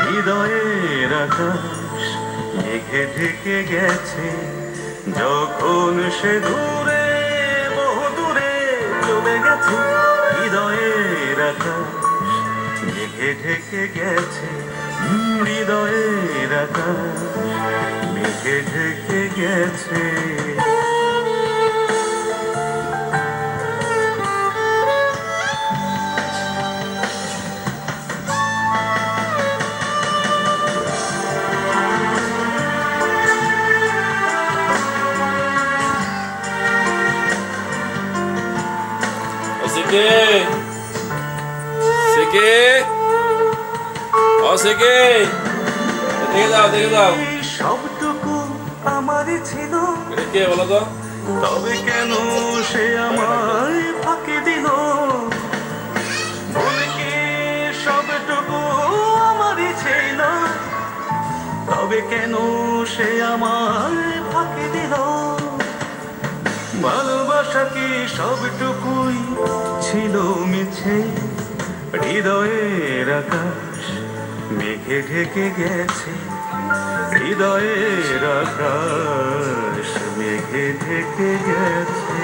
হৃদয়ের আকাশ মেঘে ঢেকে গেছে, যখন সে দূরে বহু দূরে চলে গেছে। হৃদয়ের আকাশ মেঘে ঢেকে গেছে, হৃদয়ের আকাশ মেঘে ঢেকে গেছে। Sige! Sige! Sige! দেখে দাও, দেখে দাও। সবটুকু আমারই ছিল, এটা কে বলো তো? তবে কেন সে আমায় ফাঁকি দিল? বলে কি সবটুকু আমারই ছিল, তবে কেন সে আমায় ফাঁকি দিল? ভালোবাসা কি সবটুকুই ছিল মিছে? হৃদয়ের আকাশ মেঘে ঢেকে গেছে, হৃদয়ের আকাশ মেঘে ঢেকে গেছে।